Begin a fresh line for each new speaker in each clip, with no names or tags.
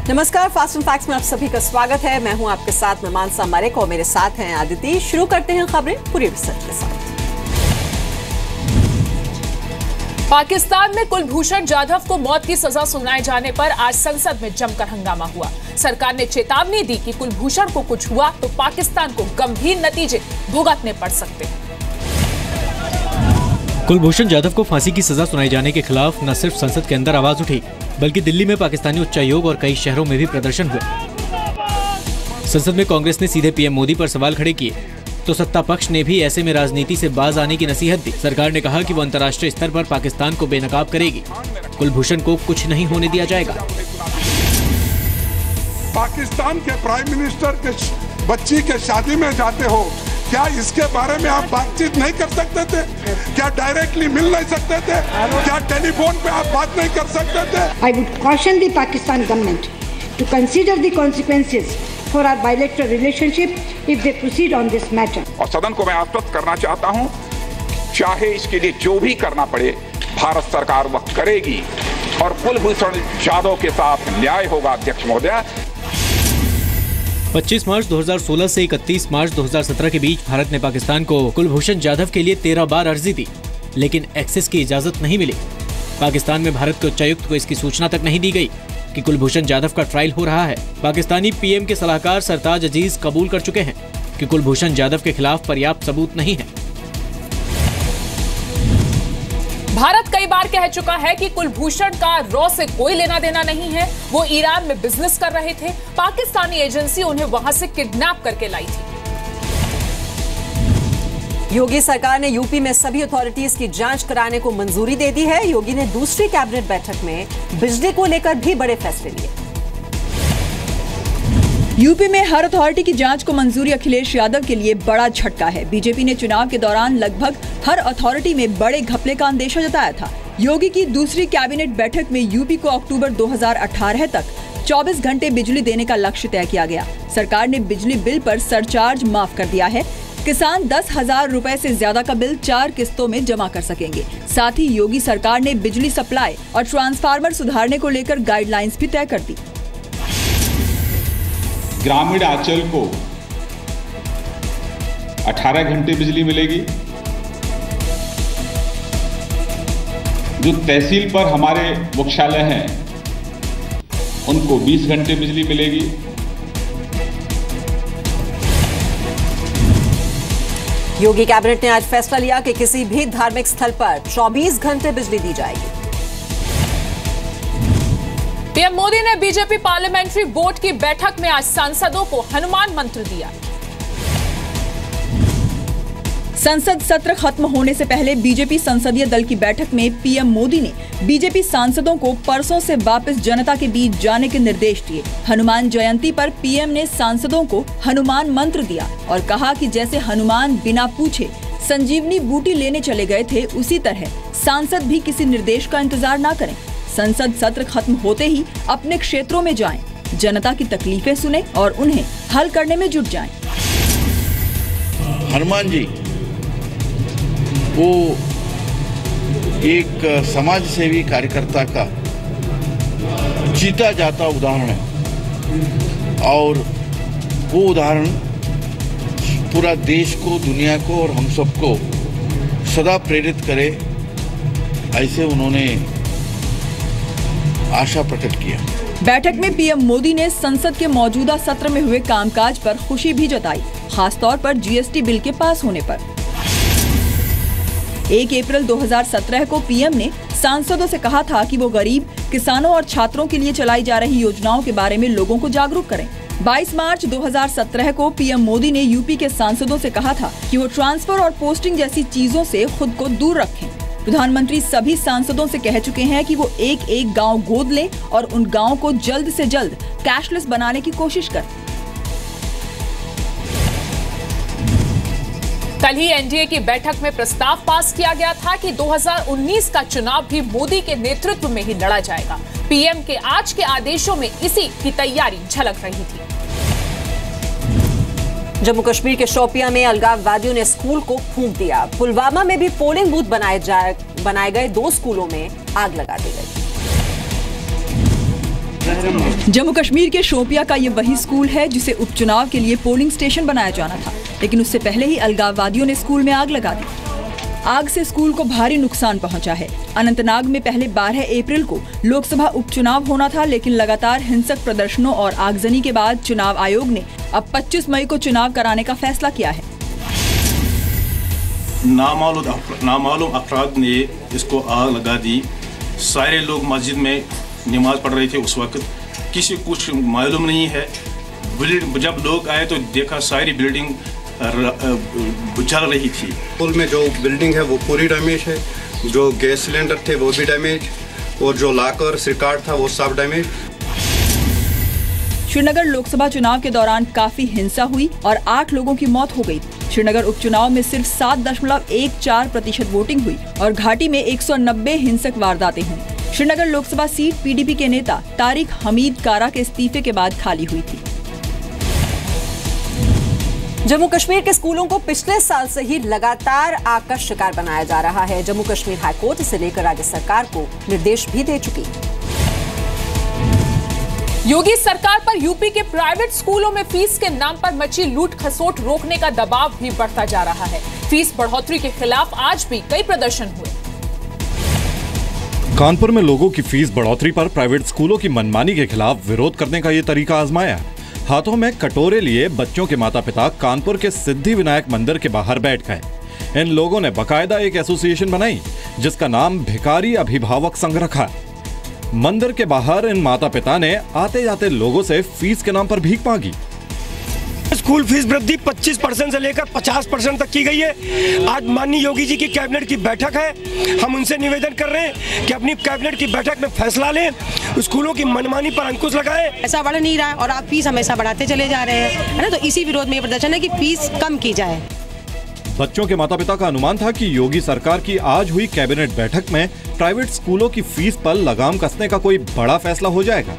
नमस्कार, fast and facts में आप सभी का स्वागत है। मैं हूं आपके साथ मानसा मलिक और मेरे साथ हैं आदिति। शुरू करते हैं खबरें पूरी रिसर्च के साथ।
पाकिस्तान में कुलभूषण जाधव को मौत की सजा सुनाए जाने पर आज संसद में जमकर हंगामा हुआ। सरकार ने चेतावनी दी कि कुलभूषण को कुछ हुआ तो पाकिस्तान को गंभीर नतीजे भुगतने पड़ सकते हैं।
कुलभूषण जाधव को फांसी की सजा सुनाए जाने के खिलाफ न सिर्फ संसद के अंदर आवाज उठी, बल्कि दिल्ली में पाकिस्तानी उच्चायोग और कई शहरों में भी प्रदर्शन हुए। संसद में कांग्रेस ने सीधे पीएम मोदी पर सवाल खड़े किए, तो सत्ता पक्ष ने भी ऐसे में राजनीति से बाज आने की नसीहत दी। सरकार ने कहा कि वो अंतर्राष्ट्रीय स्तर पर पाकिस्तान को बेनकाब करेगी। कुलभूषण को कुछ नहीं होने दिया जाएगा।
पाकिस्तान के प्राइम मिनिस्टर के बच्ची के शादी में जाते हो, क्या इसके बारे में आप बातचीत नहीं कर सकते थे? क्या डायरेक्टली मिल नहीं सकते थे? क्या टेलीफोन पे आप बात नहीं कर सकते थे?
I would caution the Pakistan government to consider the consequences for our bilateral relationship if they proceed on this matter.
और सदन को मैं आश्वस्त करना चाहता हूं, चाहे इसके लिए जो भी करना पड़े, भारत सरकार वह करेगी और कुलभूषण जाधव के साथ न्याय होगा। अध्यक्ष महोदय,
25 मार्च 2016 से 31 मार्च 2017 के बीच भारत ने पाकिस्तान को कुलभूषण जाधव के लिए 13 बार अर्जी दी, लेकिन एक्सेस की इजाजत नहीं मिली। पाकिस्तान में भारत के उच्चायुक्त को इसकी सूचना तक नहीं दी गई कि कुलभूषण जाधव का ट्रायल हो रहा है। पाकिस्तानी पीएम के सलाहकार सरताज अजीज कबूल कर चुके हैं कि कुलभूषण जाधव के खिलाफ पर्याप्त सबूत नहीं है।
भारत कई बार कह चुका है कि कुलभूषण का रॉ से कोई लेना देना नहीं है। वो ईरान में बिजनेस कर रहे थे, पाकिस्तानी एजेंसी उन्हें वहां से किडनैप करके लाई थी।
योगी सरकार ने यूपी में सभी अथॉरिटीज की जांच कराने को मंजूरी दे दी है। योगी ने दूसरी कैबिनेट बैठक में बिजली को लेकर भी बड़े फैसले लिए।
यूपी में हर अथॉरिटी की जांच को मंजूरी अखिलेश यादव के लिए बड़ा झटका है। बीजेपी ने चुनाव के दौरान लगभग हर अथॉरिटी में बड़े घपले का अंदेशा जताया था। योगी की दूसरी कैबिनेट बैठक में यूपी को अक्टूबर 2018 तक 24 घंटे बिजली देने का लक्ष्य तय किया गया। सरकार ने बिजली बिल पर सरचार्ज माफ कर दिया है। किसान 10,000 रुपए से ज्यादा का बिल 4 किस्तों में जमा कर सकेंगे। साथ ही योगी सरकार ने बिजली सप्लाई और ट्रांसफार्मर सुधारने को लेकर गाइडलाइंस भी तय कर दी।
ग्रामीण आंचल को 18 घंटे बिजली मिलेगी। जो तहसील पर हमारे मुख्यालय हैं उनको 20 घंटे बिजली मिलेगी।
योगी कैबिनेट ने आज फैसला लिया कि किसी भी धार्मिक स्थल पर 24 घंटे बिजली दी जाएगी।
पीएम मोदी ने बीजेपी पार्लियामेंट्री बोर्ड की बैठक में आज सांसदों को हनुमान मंत्र दिया।
संसद सत्र खत्म होने से पहले बीजेपी संसदीय दल की बैठक में पीएम मोदी ने बीजेपी सांसदों को परसों से वापस जनता के बीच जाने के निर्देश दिए। हनुमान जयंती पर पीएम ने सांसदों को हनुमान मंत्र दिया और कहा कि जैसे हनुमान बिना पूछे संजीवनी बूटी लेने चले गए थे, उसी तरह सांसद भी किसी निर्देश का इंतजार न करें। संसद सत्र खत्म होते ही अपने क्षेत्रों में जाएं, जनता की तकलीफें सुने और उन्हें हल करने में जुट जाएं।
हनुमान जी वो एक समाज सेवी कार्यकर्ता का जीता जाता उदाहरण है और वो उदाहरण पूरा देश को, दुनिया को और हम सबको सदा प्रेरित करे, ऐसे उन्होंने आशा प्रकट किया।
बैठक में पीएम मोदी ने संसद के मौजूदा सत्र में हुए कामकाज पर खुशी भी जताई, खासतौर पर जीएसटी बिल के पास होने पर। 1 अप्रैल 2017 को पीएम ने सांसदों से कहा था कि वो गरीब, किसानों और छात्रों के लिए चलाई जा रही योजनाओं के बारे में लोगों को जागरूक करें। 22 मार्च 2017 को पीएम मोदी ने यूपी के सांसदों से कहा था कि वो ट्रांसफर और पोस्टिंग जैसी चीजों से खुद को दूर रखें। प्रधानमंत्री सभी सांसदों से कह चुके हैं कि वो एक गांव गोद लें और उन गांवों को जल्द से जल्द कैशलेस बनाने की कोशिश करें।
कल ही एनडीए की बैठक में प्रस्ताव पास किया गया था कि 2019 का चुनाव भी मोदी के नेतृत्व में ही लड़ा जाएगा। पीएम के आज के आदेशों में इसी की तैयारी झलक रही थी।
जम्मू कश्मीर के शोपियां में अलगाववादियों ने स्कूल को फूंक दिया। पुलवामा में भी पोलिंग बूथ बनाए गए 2 स्कूलों में आग लगा दी गई।
जम्मू कश्मीर के शोपिया का ये वही स्कूल है जिसे उपचुनाव के लिए पोलिंग स्टेशन बनाया जाना था, लेकिन उससे पहले ही अलगाववादियों ने स्कूल में आग लगा दी। आग से स्कूल को भारी नुकसान पहुंचा है। अनंतनाग में पहले 12 अप्रैल को लोकसभा उपचुनाव होना था, लेकिन लगातार हिंसक प्रदर्शनों और आगजनी के बाद चुनाव आयोग ने अब 25 मई को चुनाव कराने का फैसला किया है।
नामालूम अफराद ने इसको आग लगा दी। सारे लोग मस्जिद में नमाज पढ़ रहे थे उस वक्त, किसी कुछ मालूम नहीं है। जब लोग आए तो देखा सारी बिल्डिंग जल रही थी।
स्कूल में जो बिल्डिंग है वो पूरी डैमेज है, जो गैस सिलेंडर थे वो भी डैमेज, और जो लॉकर रिकॉर्ड था वो सब डैमेज।
श्रीनगर लोकसभा चुनाव के दौरान काफी हिंसा हुई और 8 लोगों की मौत हो गई। श्रीनगर उपचुनाव में सिर्फ 7.14% वोटिंग हुई और घाटी में 190 हिंसक वारदातें हुई। श्रीनगर लोकसभा सीट पीडीपी के नेता तारिक हमीद कारा के इस्तीफे के बाद खाली हुई थी।
जम्मू कश्मीर के स्कूलों को पिछले साल से ही लगातार आग का शिकार बनाया जा रहा है। जम्मू कश्मीर हाईकोर्ट इसे लेकर राज्य सरकार को निर्देश भी दे चुकी।
योगी सरकार पर यूपी के प्राइवेट स्कूलों में फीस के नाम पर मची लूट खसोट रोकने का दबाव भी बढ़ता जा रहा है। फीस बढ़ोतरी के खिलाफ आज भी कई प्रदर्शन हुए।
कानपुर में लोगों की फीस बढ़ोतरी पर प्राइवेट स्कूलों की मनमानी के खिलाफ विरोध करने का ये तरीका आजमाया। हाथों में कटोरे लिए बच्चों के माता पिता कानपुर के सिद्धि विनायक मंदिर के बाहर बैठ गए। इन लोगों ने बकायदा एक एसोसिएशन बनाई जिसका नाम भिखारी अभिभावक संघ रखा। मंदिर के बाहर इन माता पिता ने आते जाते लोगों से फीस के नाम पर भीख मांगी।
स्कूल फीस वृद्धि 25% से लेकर 50% तक की गई है। आज माननीय योगी जी की कैबिनेट की बैठक है। हम उनसे निवेदन कर रहे हैं कि अपनी कैबिनेट की बैठक में फैसला लें, स्कूलों की मनमानी पर अंकुश लगाएं।
ऐसा बढ़ नहीं रहा है और आप फीस हमेशा बढ़ाते चले जा रहे हैं, है ना। तो इसी विरोध में ये प्रदर्शन है कि फीस कम की जाए।
बच्चों के माता पिता का अनुमान था कि योगी सरकार की आज हुई कैबिनेट बैठक में प्राइवेट स्कूलों की फीस पर लगाम कसने का कोई बड़ा फैसला हो जाएगा।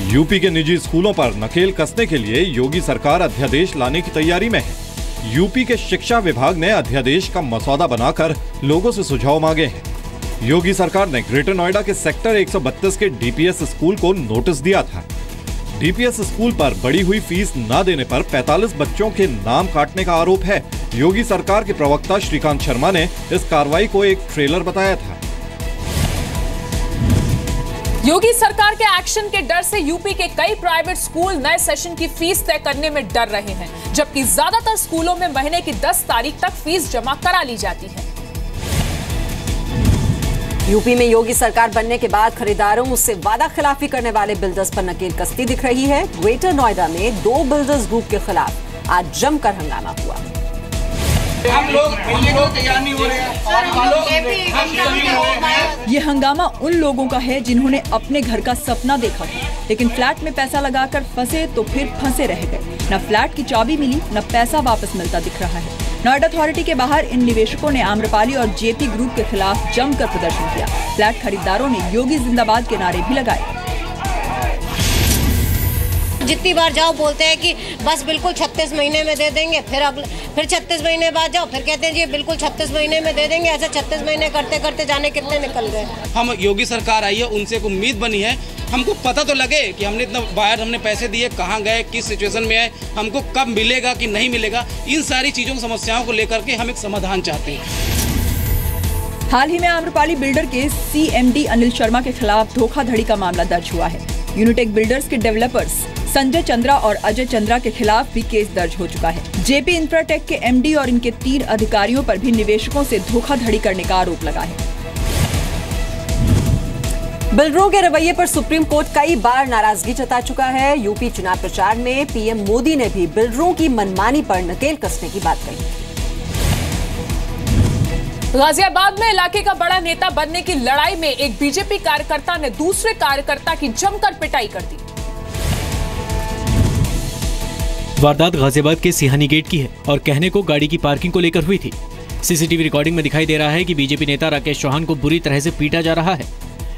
यूपी के निजी स्कूलों पर नकेल कसने के लिए योगी सरकार अध्यादेश लाने की तैयारी में है। यूपी के शिक्षा विभाग ने अध्यादेश का मसौदा बनाकर लोगों से सुझाव मांगे हैं। योगी सरकार ने ग्रेटर नोएडा के सेक्टर 132 के डीपीएस स्कूल को नोटिस दिया था। डीपीएस स्कूल पर बढ़ी हुई फीस न देने पर 45 बच्चों के नाम काटने का आरोप है। योगी सरकार के प्रवक्ता श्रीकांत शर्मा ने इस कार्रवाई को एक ट्रेलर बताया था।
योगी सरकार के एक्शन के डर से यूपी के कई प्राइवेट स्कूल नए सेशन की फीस तय करने में डर रहे हैं, जबकि ज्यादातर स्कूलों में महीने की 10 तारीख तक फीस जमा करा ली जाती है।
यूपी में योगी सरकार बनने के बाद खरीदारों से वादा खिलाफी करने वाले बिल्डर्स पर नकेल कसती दिख रही है। ग्रेटर नोएडा में 2 बिल्डर्स ग्रुप के खिलाफ आज जमकर हंगामा हुआ।
हम लोग तैयार नहीं हो रहे हैं।
ये हंगामा उन लोगों का है जिन्होंने अपने घर का सपना देखा था, लेकिन फ्लैट में पैसा लगाकर फंसे तो फिर फंसे रह गए। न फ्लैट की चाबी मिली, न पैसा वापस मिलता दिख रहा है। नोएडा अथॉरिटी के बाहर इन निवेशकों ने आम्रपाली और जेपी ग्रुप के खिलाफ जमकर प्रदर्शन किया। फ्लैट खरीदारों ने योगी जिंदाबाद के नारे भी लगाए।
जितनी बार जाओ बोलते हैं कि बस बिल्कुल 36 महीने में दे देंगे, फिर 36 महीने बाद जाओ फिर कहते हैं जी बिल्कुल 36 महीने में दे देंगे। ऐसे 36 महीने करते करते जाने कितने निकल गए।
हम योगी सरकार आई है, उनसे एक उम्मीद बनी है, हमको पता तो लगे कि हमने इतना बाहर हमने पैसे दिए, कहाँ गए, किस सिचुएशन में है, हमको कब मिलेगा कि नहीं मिलेगा। इन सारी चीजों की समस्याओं को लेकर के हम एक समाधान चाहते हैं।
हाल ही में आम्रपाली बिल्डर के CMD अनिल शर्मा के खिलाफ धोखाधड़ी का मामला दर्ज हुआ है। यूनिटेक बिल्डर्स के डेवलपर्स संजय चंद्रा और अजय चंद्रा के खिलाफ भी केस दर्ज हो चुका है। जेपी इंफ्राटेक के MD और इनके 3 अधिकारियों पर भी निवेशकों से धोखाधड़ी करने का आरोप लगा है।
बिल्डरों के रवैये पर सुप्रीम कोर्ट कई बार नाराजगी जता चुका है। यूपी चुनाव प्रचार में PM मोदी ने भी बिल्डरों की मनमानी पर नकेल कसने की बात कही।
गाजियाबाद में इलाके का बड़ा नेता बनने की लड़ाई में एक बीजेपी कार्यकर्ता ने दूसरे कार्यकर्ता की जमकर पिटाई कर दी।
वारदात गाजियाबाद के सिहानी गेट की है और कहने को गाड़ी की पार्किंग को लेकर हुई थी। सीसीटीवी रिकॉर्डिंग में दिखाई दे रहा है कि बीजेपी नेता राकेश चौहान को बुरी तरह से पीटा जा रहा है।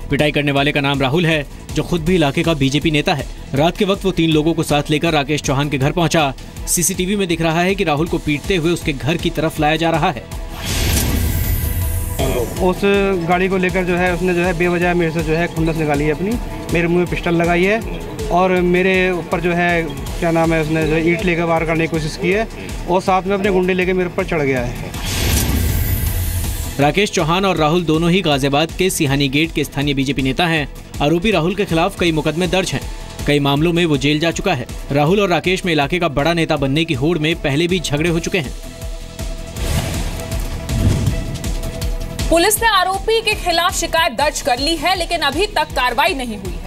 पिटाई करने वाले का नाम राहुल है, जो खुद भी इलाके का बीजेपी नेता है। रात के वक्त वो 3 लोगों को साथ लेकर राकेश चौहान के घर पहुंचा। सीसीटीवी में दिख रहा है कि राहुल को पीटते हुए उसके घर की तरफ लाया जा रहा है।
उस गाड़ी को लेकर जो है उसने जो है बेवजह मेरे से जो है खुंदस निकाली है अपनी, मेरे मुंह में पिस्टल लगाई है और मेरे ऊपर जो है क्या नाम है उसने जो ईंट लेकर वार करने की कोशिश की है और साथ में अपने गुंडे लेकर मेरे ऊपर चढ़ गया है।
राकेश चौहान और राहुल दोनों ही गाजियाबाद के सिहानी गेट के स्थानीय बीजेपी नेता हैं। आरोपी राहुल के खिलाफ कई मुकदमे दर्ज हैं। कई मामलों में वो जेल जा चुका है। राहुल और राकेश में इलाके का बड़ा नेता बनने की होड़ में पहले भी झगड़े हो चुके हैं।
पुलिस ने आरोपी के खिलाफ शिकायत दर्ज कर ली है, लेकिन अभी तक कार्रवाई नहीं हुई।